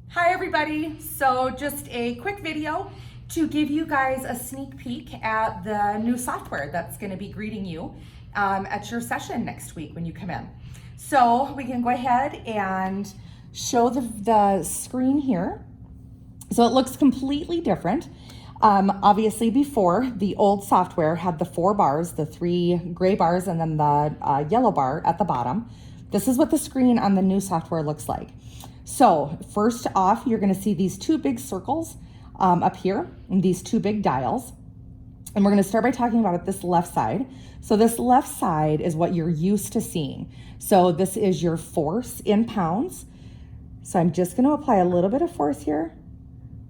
Hi everybody, so just a quick video to give you guys a sneak peek at the new software that's going to be greeting you at your session next week when you come in. So we can go ahead and show the screen here. So it looks completely different. Obviously before, the old software had the 4 bars, the 3 gray bars and then the yellow bar at the bottom. This is what the screen on the new software looks like. So first off, you're going to see these 2 big circles up here, and these 2 big dials. And we're going to start by talking about this left side. So this left side is what you're used to seeing. So this is your force in pounds. So I'm just going to apply a little bit of force here.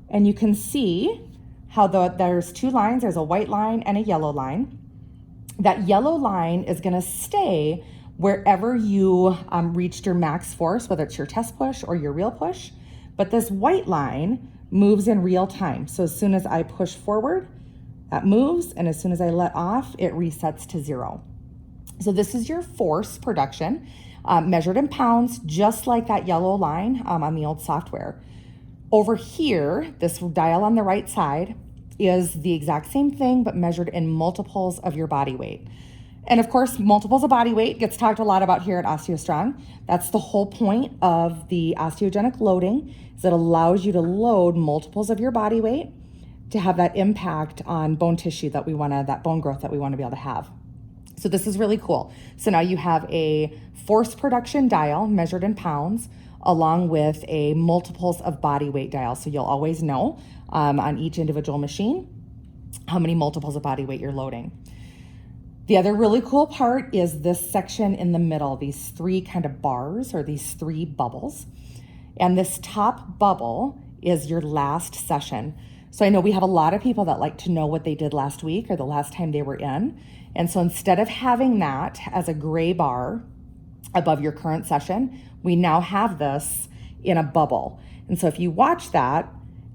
And you can see how there's 2 lines. There's a white line and a yellow line. That yellow line is going to stay wherever you reached your max force, whether it's your test push or your real push. But this white line moves in real time. So as soon as I push forward, that moves. And as soon as I let off, it resets to 0. So this is your force production measured in pounds, just like that yellow line on the old software. Over here, this dial on the right side is the exact same thing, but measured in multiples of your body weight. And of course, multiples of body weight gets talked a lot about here at OsteoStrong. That's the whole point of the osteogenic loading, is it allows you to load multiples of your body weight to have that impact on bone tissue that that bone growth that we want to be able to have. So this is really cool. So now you have a force production dial measured in pounds, along with a multiples of body weight dial. So you'll always know on each individual machine how many multiples of body weight you're loading. The other really cool part is this section in the middle, these 3 kind of bars or these 3 bubbles. And this top bubble is your last session. So I know we have a lot of people that like to know what they did last week or the last time they were in. And so instead of having that as a gray bar above your current session, we now have this in a bubble. And so if you watch that,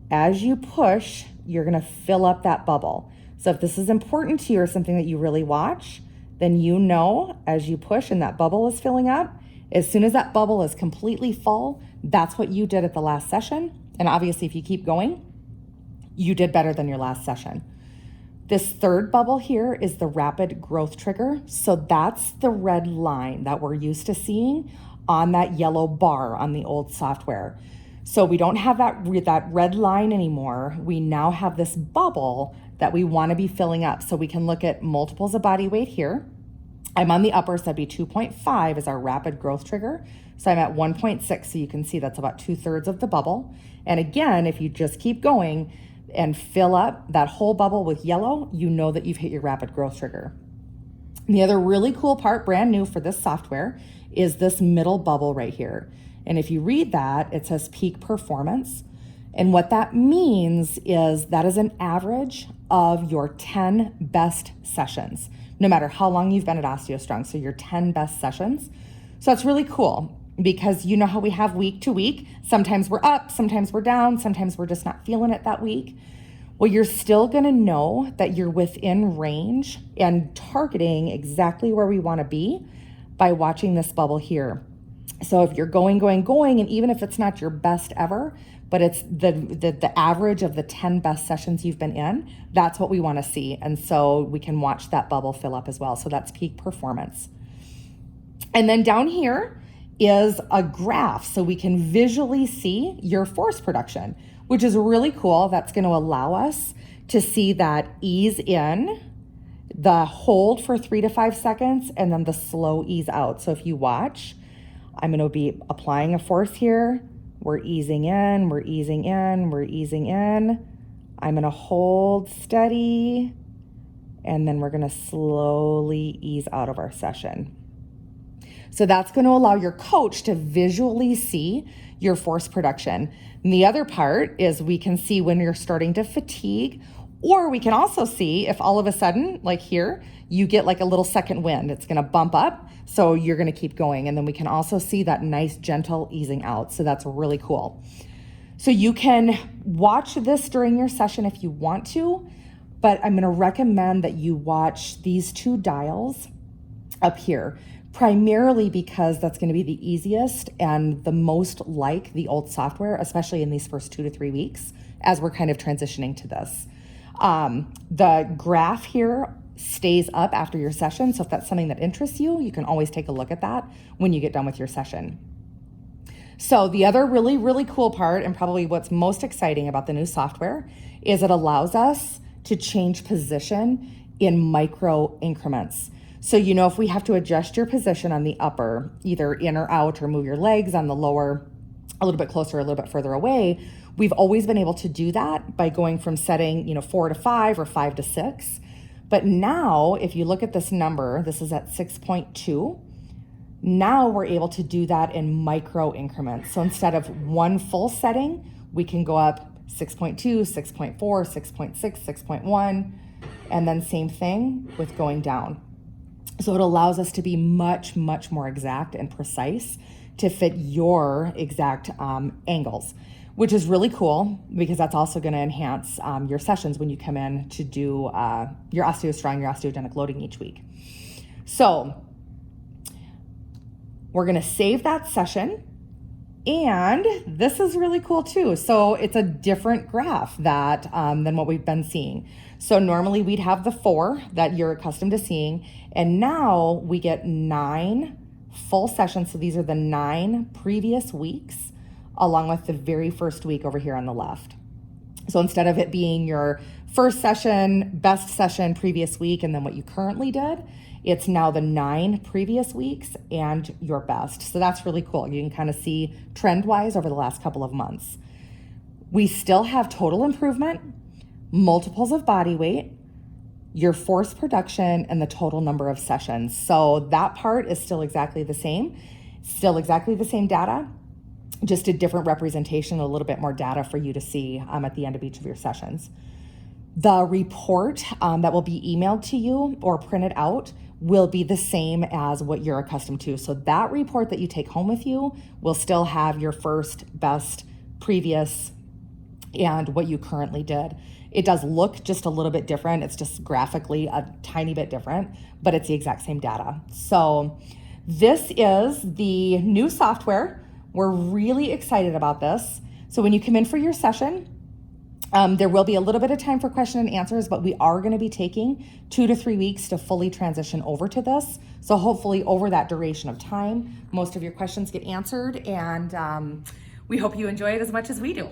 as you push, you're going to fill up that bubble. So if this is important to you or something that you really watch, then you know as you push and that bubble is filling up, as soon as that bubble is completely full, that's what you did at the last session. And obviously if you keep going, you did better than your last session. This third bubble here is the rapid growth trigger. So that's the red line that we're used to seeing on that yellow bar on the old software. So we don't have that red line anymore. We now have this bubble that we want to be filling up. So we can look at multiples of body weight here. I'm on the upper, so that'd be 2.5 is our rapid growth trigger. So I'm at 1.6, so you can see that's about 2/3 of the bubble. And again, if you just keep going and fill up that whole bubble with yellow, you know that you've hit your rapid growth trigger. And the other really cool part, brand new for this software, is this middle bubble right here. And if you read that, it says peak performance. And what that means is that is an average of your 10 best sessions, no matter how long you've been at OsteoStrong. So your 10 best sessions. So that's really cool because you know how we have week to week. Sometimes we're up, sometimes we're down, sometimes we're just not feeling it that week. Well, you're still going to know that you're within range and targeting exactly where we want to be by watching this bubble here. So if you're going, and even if it's not your best ever, but it's the average of the 10 best sessions you've been in, that's what we want to see. And so we can watch that bubble fill up as well. So that's peak performance. And then down here is a graph so we can visually see your force production, which is really cool. That's going to allow us to see that ease in, the hold for 3 to 5 seconds, and then the slow ease out. So if you watch, I'm going to be applying a force here. We're easing in, we're easing in, we're easing in. I'm going to hold steady, and then we're going to slowly ease out of our session. So that's going to allow your coach to visually see your force production. And the other part is we can see when you're starting to fatigue, or we can also see if all of a sudden, like here, you get like a little second wind. It's going to bump up, so you're going to keep going. And then we can also see that nice gentle easing out. So that's really cool. So you can watch this during your session if you want to, but I'm going to recommend that you watch these 2 dials up here primarily because that's going to be the easiest and the most like the old software, especially in these first 2 to 3 weeks as we're kind of transitioning to this. The graph here stays up after your session, so if that's something that interests you, you can always take a look at that when you get done with your session. So the other really, really cool part, and probably what's most exciting about the new software, is it allows us to change position in micro increments. So, if we have to adjust your position on the upper, either in or out, or move your legs on the lower, a little bit closer, a little bit further away, we've always been able to do that by going from setting, 4 to 5 or 5 to 6. But now, if you look at this number, this is at 6.2. Now we're able to do that in micro increments. So instead of one full setting, we can go up 6.2, 6.4, 6.6, 6.1, and then same thing with going down. So it allows us to be much, much more exact and precise to fit your exact angles, which is really cool because that's also going to enhance your sessions when you come in to do your osteostrong, your osteogenic loading each week. So we're going to save that session, and this is really cool too. So it's a different graph than what we've been seeing. So normally we'd have the 4 that you're accustomed to seeing, and now we get 9 full sessions. So these are the 9 previous weeks, along with the very first week over here on the left. So instead of it being your first session, best session previous week, and then what you currently did, it's now the 9 previous weeks and your best. So that's really cool. You can kind of see trend-wise over the last couple of months. We still have total improvement, multiples of body weight, your force production, and the total number of sessions. So that part is still exactly the same data, just a different representation, a little bit more data for you to see at the end of each of your sessions. The report that will be emailed to you or printed out will be the same as what you're accustomed to. So that report that you take home with you will still have your first, best, previous, and what you currently did. It does look just a little bit different. It's just graphically a tiny bit different, but it's the exact same data. So this is the new software. We're really excited about this. So when you come in for your session, there will be a little bit of time for question and answers, but we are going to be taking 2 to 3 weeks to fully transition over to this. So hopefully over that duration of time, most of your questions get answered, and we hope you enjoy it as much as we do.